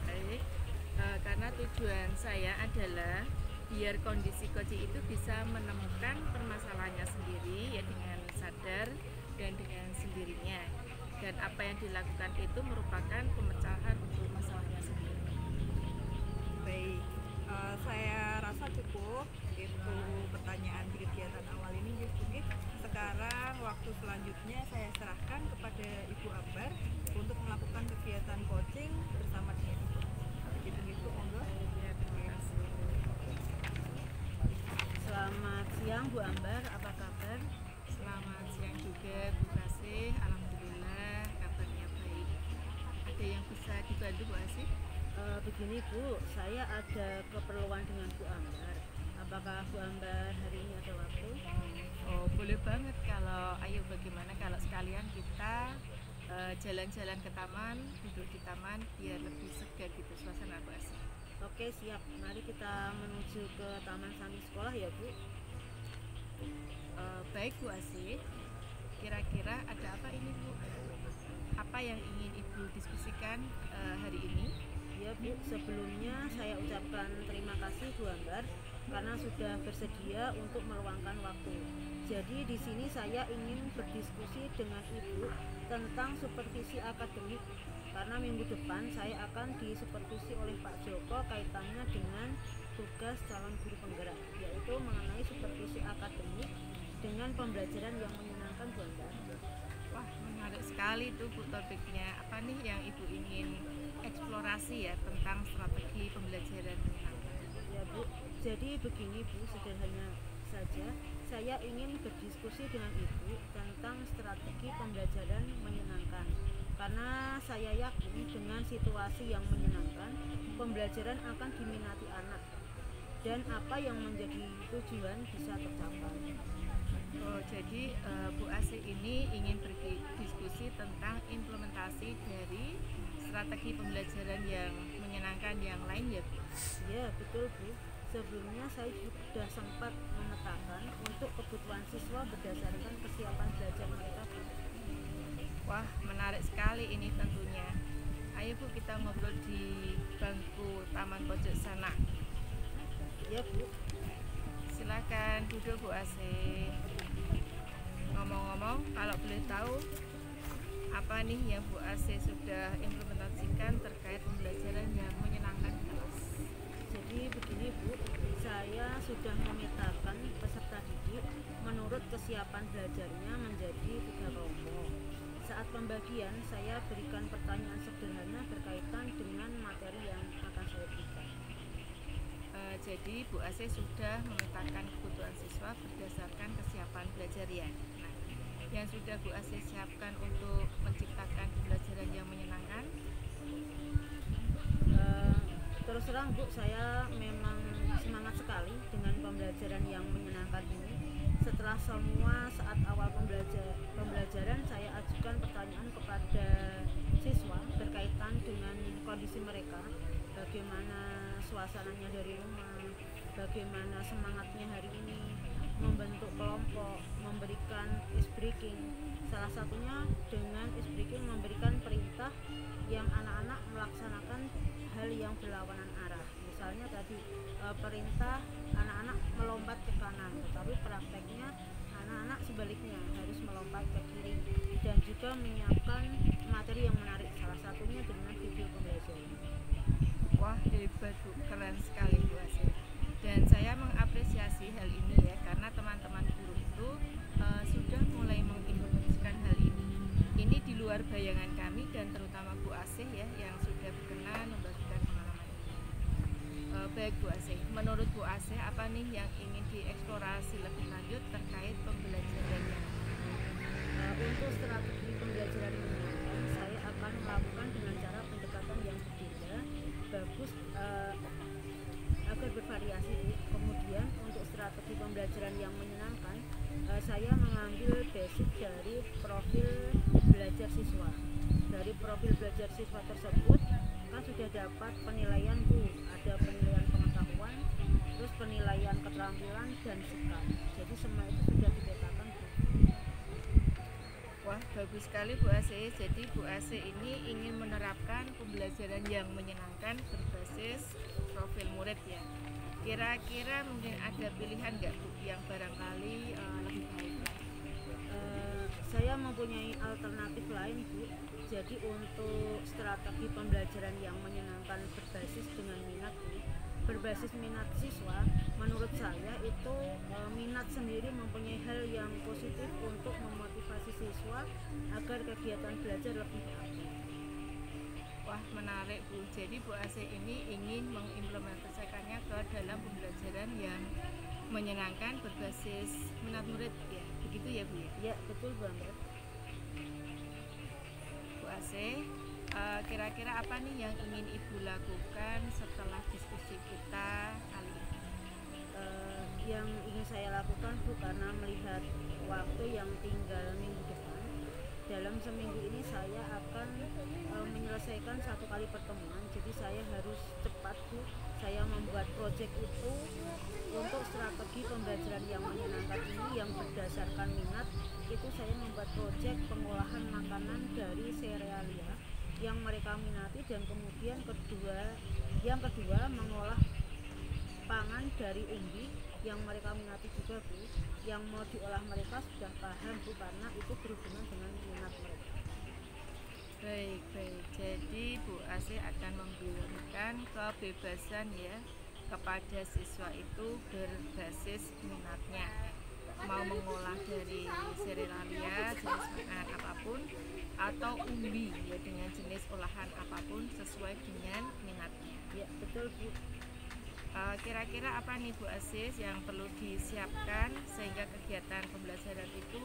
Baik, karena tujuan saya adalah biar kondisi coaching itu bisa menemukan permasalahannya sendiri ya dengan sadar dan dengan sendirinya, dan apa yang dilakukan itu merupakan pemecahan untuk masalahnya sendiri.
Baik, saya rasa cukup itu pertanyaan di kegiatan awal ini. Jadi sekarang waktu selanjutnya saya serahkan kepada Ibu Ambar untuk melakukan kegiatan coaching bersama dengan Ibu. Begitu monggo.
Ya, terima kasih.
Selamat siang Bu Ambar, apa kabar?
Selamat siang juga Bu Asih, alhamdulillah kabarnya baik. Ada yang bisa dibantu Bu Asih?
Begini Bu, saya ada keperluan dengan Bu Ambar. Apakah Bu Ambar hari ini ada waktu?
Oh, boleh banget. Kalau ayo bagaimana kalau sekalian kita jalan-jalan ke taman, duduk di taman biar lebih segar gitu suasana Bu Asih.
Oke siap, mari kita menuju ke taman samping sekolah ya Bu.
Baik Bu Asih, kira-kira ada apa ini Bu? Apa yang ingin Ibu diskusikan hari ini?
Ya Bu, sebelumnya saya ucapkan terima kasih Bu Ambar karena sudah bersedia untuk meluangkan waktu. Jadi di sini saya ingin berdiskusi dengan Ibu tentang supervisi akademik, karena minggu depan saya akan disupervisi oleh Pak Joko kaitannya dengan tugas calon guru penggerak, yaitu mengenai supervisi akademik dengan pembelajaran yang menyenangkan Bu Ambar.
Wah, menarik sekali tuh Bu topiknya. Apa nih yang Ibu ingin eksplorasi ya tentang strategi pembelajaran menyenangkan?
Ya Bu, jadi begini Bu, sederhana saja saya ingin berdiskusi dengan Ibu tentang strategi pembelajaran menyenangkan, karena saya yakin dengan situasi yang menyenangkan pembelajaran akan diminati anak dan apa yang menjadi tujuan bisa tercapai.
Oh, jadi Bu Asih ini ingin berdiskusi tentang implementasi dari strategi pembelajaran yang menyenangkan yang lain ya Bu?
Ya betul Bu, sebelumnya saya sudah sempat memetakan untuk kebutuhan siswa berdasarkan kesiapan belajar mereka Bu.
Wah, menarik sekali ini tentunya. Ayo Bu, kita ngobrol di bangku taman pojok sana.
Ya Bu.
Silakan duduk Bu Asih. Ngomong-ngomong, kalau boleh tahu apa nih yang Bu Asih sudah implementasikan terkait pembelajaran yang menyenangkan di kelas?
Jadi begini Bu, saya sudah memetakan peserta didik menurut kesiapan belajarnya menjadi 3 kelompok. Saat pembagian, saya berikan pertanyaan sederhana berkaitan dengan materi yang akan saya berikan.
Jadi Bu Asih sudah memetakan kebutuhan siswa berdasarkan kesiapan belajar ya. Nah, yang sudah Bu Asih siapkan untuk menciptakan pembelajaran pembelajaran yang menyenangkan?
Terus terang Bu, saya memang semangat sekali dengan pembelajaran yang menyenangkan ini. Setelah semua saat awal pembelajaran saya ajukan pertanyaan kepada siswa berkaitan dengan kondisi mereka, bagaimana suasananya dari rumah, bagaimana semangatnya hari ini, membentuk kelompok, memberikan icebreaking. Salah satunya dengan icebreaking memberikan perintah yang anak-anak melaksanakan hal yang berlawanan arah. Misalnya tadi perintah anak-anak melompat ke kanan, tetapi prakteknya anak-anak sebaliknya harus melompat ke kiri, dan juga menyiapkan materi yang menarik, salah satunya dengan video pembelajaran.
Wah, hebat Bu, keren sekali Bu Asih. Dan saya mengapresiasi hal ini ya, karena teman-teman guru itu sudah mulai mengimplementasikan hal ini. Ini di luar bayangan kami dan terutama Bu Asih ya, yang sudah berkenan membagikan pengalaman ini. Baik Bu Asih, menurut Bu Asih apa nih yang ingin dieksplorasi lebih lanjut terkait pembelajaran yang
Untuk strategi pembelajaran menyenangkan, saya akan melakukan dengan cara pendekatan yang berbeda, bagus, agar bervariasi. Kemudian untuk strategi pembelajaran yang menyenangkan, saya mengambil basic dari profil belajar siswa. Dari profil belajar siswa tersebut kan sudah dapat penilaian Bu, ada penilaian pengetahuan, terus penilaian keterampilan dan sikap. Jadi semua itu sudah dipetakan Bu.
Wah, bagus sekali Bu Asih. Jadi Bu Asih ini ingin menerapkan pembelajaran yang menyenangkan berbasis profil murid ya. Kira-kira mungkin ada pilihan nggak Bu yang barangkali lebih baik?
Saya mempunyai alternatif lain Bu. Jadi untuk strategi pembelajaran yang menyenangkan berbasis dengan minat Bu, berbasis minat siswa, menurut saya itu minat sendiri mempunyai hal yang positif untuk memotivasi siswa agar kegiatan belajar lebih aktif.
Wah, menarik Bu. Jadi Bu Asih ini ingin mengimplementasikannya ke dalam pembelajaran yang menyenangkan berbasis minat murid ya. Begitu ya Bu ya?
Ya, betul banget.
Bu Asih, kira-kira apa nih yang ingin Ibu lakukan setelah diskusi kita kali ini?
Yang ingin saya lakukan Bu, karena melihat waktu yang tinggal minggu depan, dalam seminggu ini saya akan menyelesaikan 1 kali pertemuan. Jadi saya harus cepat Bu, saya membuat proyek itu untuk strategi pembelajaran yang menyenangkan ini yang berdasarkan minat. Itu saya membuat proyek pengolahan makanan dari serealia yang mereka minati, dan kemudian yang kedua mengolah pangan dari umbi yang mereka minati juga Bu. Yang mau diolah mereka sudah paham Bu, karena itu berhubungan dengan minat mereka.
Baik. Jadi Bu Asih akan memberikan kebebasan ya kepada siswa itu berbasis minatnya. Mau mengolah dari serealia, jenis makanan apapun, atau umbi ya dengan jenis olahan apapun sesuai dengan minatnya.
Ya, betul Bu.
Kira-kira apa nih Bu Asih yang perlu disiapkan sehingga kegiatan pembelajaran itu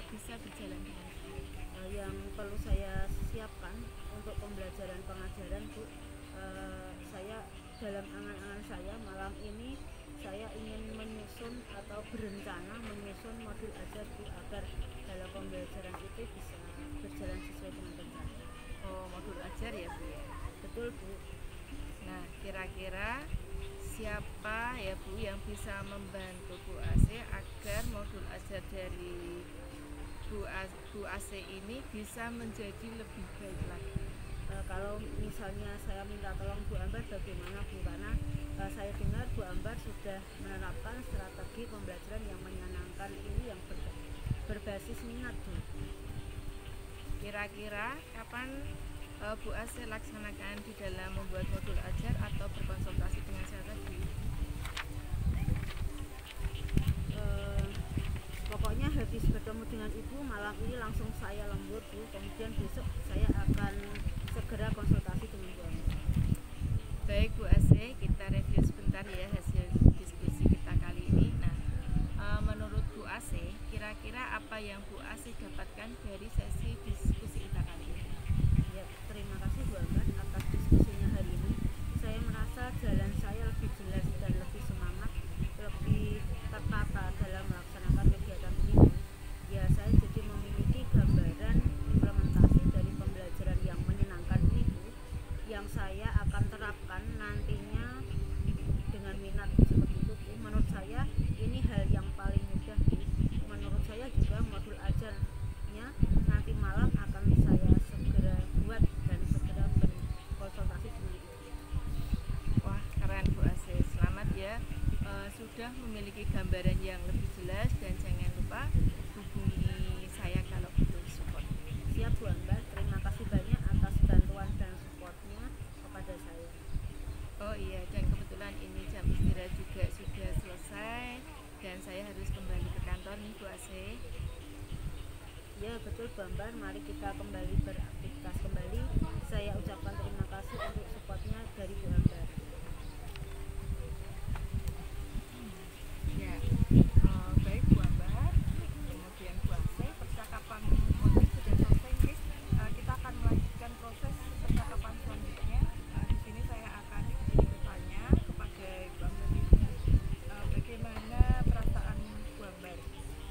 bisa berjalan dengan baik?
Yang perlu saya siapkan untuk pembelajaran pengajaran Bu, saya dalam angan-angan saya malam ini saya ingin menyusun atau berencana menyusun modul ajar Bu, agar dalam pembelajaran itu bisa berjalan sesuai dengan rencana.
Oh, modul ajar ya Bu ya?
Betul Bu.
Nah, kira-kira siapa ya Bu yang bisa membantu Bu Asih agar modul ajar dari Bu Asih ini bisa menjadi lebih baik lagi?
Kalau misalnya saya minta tolong Bu Ambar, bagaimana Bu? Karena saya dengar Bu Ambar sudah menerapkan strategi pembelajaran yang menyenangkan ini yang berbasis minat Bu.
Kira-kira kapan Bu Asih laksanakan di dalam membuat modul ajar atau berkonsultasi dengan saya tadi?
Pokoknya habis bertemu dengan Ibu malam ini langsung saya lembur Bu, kemudian besok saya akan segera konsultasi dengan Bu Ambar.
Baik Bu Asih, kita review sebentar ya hasil diskusi kita kali ini. Nah, menurut Bu Asih, kira-kira apa yang Bu Asih dapatkan dari sesi diskusi kita kali ini?
Ya, jalan saya lebih jelas dan lebih semangat, lebih tertata dalam melaksanakan kegiatan ini. Ya, saya jadi memiliki gambaran implementasi dari pembelajaran yang menyenangkan ini, yang saya akan terapkan nantinya dengan minat seperti itu. Menurut saya ini hal yang paling mudah. Menurut saya juga modul ajarnya nanti malam akan saya segera buat dan segera berkonsultasi dengan ibu.
Wah, keren Bu Asih. Selamat ya. Sudah memiliki gambaran yang lebih jelas, dan jangan lupa hubungi saya kalau butuh support.
Siap Bu Ambar, terima kasih banyak atas bantuan dan supportnya kepada saya.
Oh iya, dan kebetulan ini jam istirahat juga sudah selesai dan saya harus kembali ke kantor nih Bu Asih.
Ya betul Bu Ambar, mari kita kembali beraktivitas kembali. Saya ucapkan terima kasih untuk supportnya dari Bu Ambar.
Ya, baik Bu Ambar, kemudian Bu Asih, percakapan motif sudah selesai guys. Kita akan melanjutkan proses percakapan selanjutnya. Di sini saya akan bertanya kepada Bu Ambar, bagaimana perasaan Bu Ambar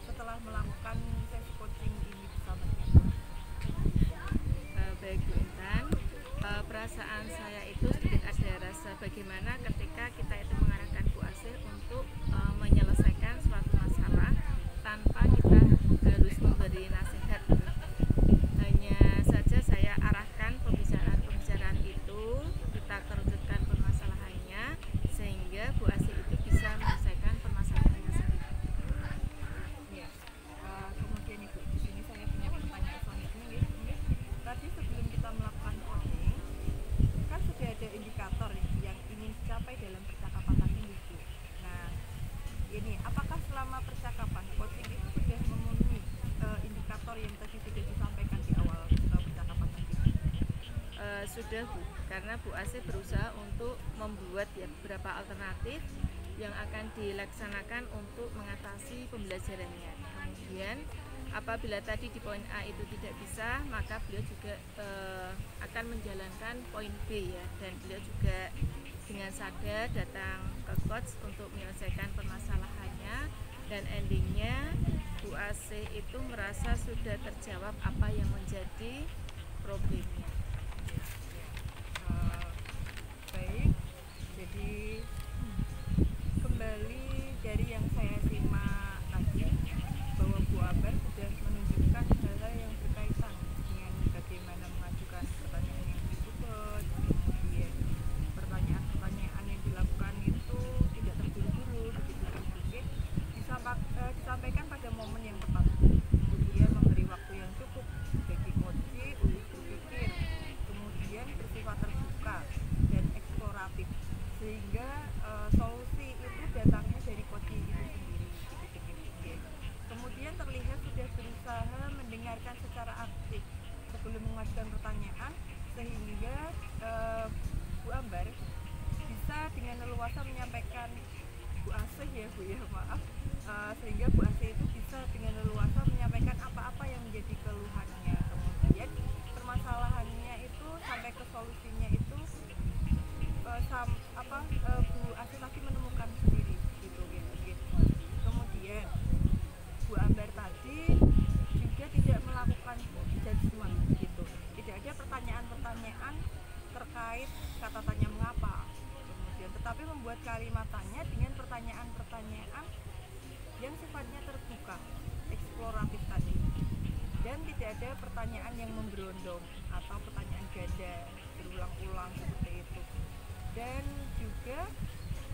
setelah melakukan sesi coaching ini bersama dengan
Baik Bu Intan, perasaan saya itu sedikit ada rasa bagaimana ketika kita itu mengarahkan Bu Asih untuk menyelesaikan suatu masalah tanpa kita harus memberi nasihat. Hanya saja saya arahkan pembicaraan itu, kita kerucutkan permasalahannya sehingga Bu Asih itu bisa menyelesaikan permasalahannya sendiri.
ya. Kemudian Ibu, di sini saya punya pertanyaan selanjutnya guys. Tadi sebelum kita melakukan coaching, kan sudah ada indikator yang ingin dicapai dalam percakapan tadi Bu. Nah, ini apakah selama percakapan coaching itu sudah memenuhi indikator yang tadi sudah disampaikan di awal percakapan tadi?
Sudah Bu, karena Bu Asih berusaha untuk membuat ya beberapa alternatif yang akan dilaksanakan untuk mengatasi pembelajarannya. Kemudian apabila tadi di poin A itu tidak bisa, maka beliau juga akan menjalankan poin B ya, dan beliau juga dengan sadar datang ke coach untuk menyelesaikan permasalahannya, dan endingnya Bu Asih itu merasa sudah terjawab apa yang menjadi problemnya.
Baik, jadi kembali dari yang saya simak tadi, bahwa Bu Ambar sudah menunjukkan hal-hal yang berkaitan dengan bagaimana mengajukan pertanyaan yang dibuat, kemudian pertanyaan-pertanyaan yang dilakukan itu tidak terburu-buru, begitu mungkin disampaikan pada momen yang tepat, kemudian memberi waktu yang cukup bagi coach untuk berpikir, kemudian bersifat terbuka dan eksploratif, sehingga solusi itu datangnya dari coach itu sendiri. Kemudian terlihat sudah berusaha mendengarkan secara aktif sebelum mengajukan pertanyaan, sehingga Bu Ambar bisa dengan leluasa menyampaikan Bu Asih ya Bu ya, maaf, sehingga Bu Asih itu bisa dengan leluasa menyampaikan apa-apa yang menjadi keluhannya, kemudian permasalahannya itu sampai ke solusinya itu Bu Asih tadi menemukan sendiri gitu. Kemudian Bu Ambar tadi juga tidak melakukan judgement gitu, tidak ada pertanyaan-pertanyaan terkait kata tanya mengapa, kemudian tetapi membuat kalimat tanya dengan pertanyaan-pertanyaan yang sifatnya terbuka, eksploratif tadi, dan tidak ada pertanyaan yang memberondong atau pertanyaan ganda berulang-ulang seperti itu, dan juga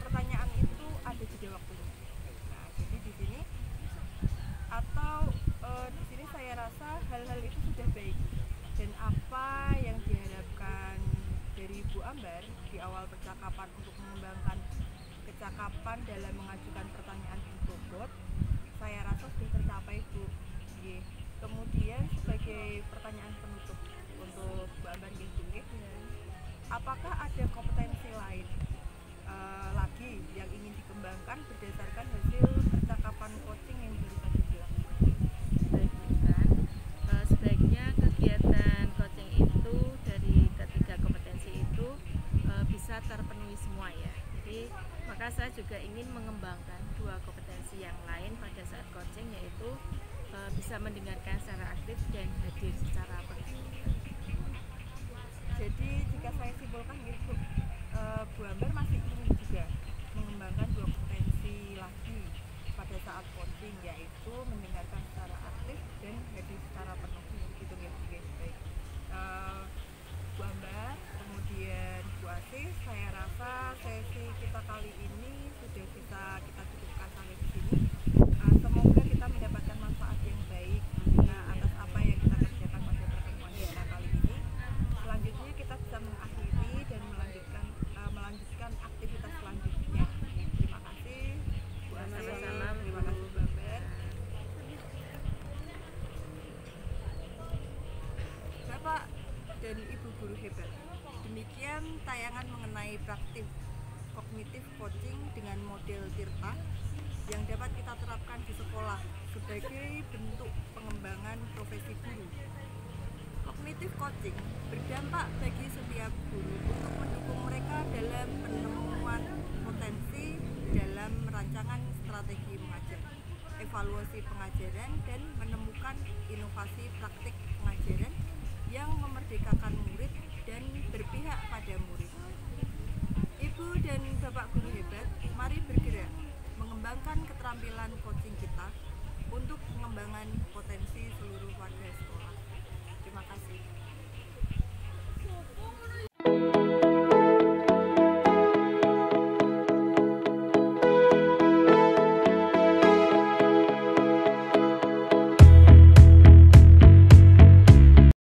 pertanyaan itu ada jeda waktunya. Nah, jadi di sini di sini saya rasa hal-hal itu sudah baik, dan apa yang diharapkan dari Bu Ambar di awal percakapan untuk mengembangkan kecakapan dalam mengajukan pertanyaan bobot, saya rasa sudah tercapai Bu. Kemudian sebagai pertanyaan penutup untuk Bu Ambar apakah ada kompetensi lain lagi yang ingin dikembangkan berdasarkan hasil percakapan coaching yang baru saja dilakukan?
Baik, sebaiknya kegiatan coaching itu dari ketiga kompetensi itu bisa terpenuhi semua Rasa juga ingin mengembangkan dua kompetensi yang lain pada saat coaching, yaitu bisa mendengarkan secara aktif dan hadir secara penuh.
Jadi jika saya simpulkan gitu, Bu Ambar masih ingin juga mengembangkan dua kompetensi lagi pada saat coaching, yaitu mendengarkan secara aktif dan hadir secara penuh gitu ya. Oke, baik. Bu Ambar, kemudian Bu Asih, saya rasa sesi kita kali ini sudah bisa kita cukupkan sampai di sini. Semoga kita mendapatkan manfaat yang baik atas apa yang kita kerjakan pada pertemuan kita kali ini. Selanjutnya kita bisa mengakhiri dan melanjutkan aktivitas selanjutnya. Terima kasih Bu Asih,
Sama-sama, Bu.
terima kasih Bu Ambar. Bapak dan Ibu guru hebat, demikian tayangan mengenai praktik kognitif coaching dengan model Tirta yang dapat kita terapkan di sekolah sebagai bentuk pengembangan profesi guru. Kognitif coaching berdampak bagi setiap guru untuk mendukung mereka dalam penemuan potensi dalam rancangan strategi mengajar, evaluasi pengajaran, dan menemukan inovasi praktik pengajaran yang memerdekakan murid dan berpihak pada murid. Ibu dan Bapak guru hebat, mari bergerak mengembangkan keterampilan coaching kita untuk pengembangan potensi seluruh warga sekolah. Terima kasih.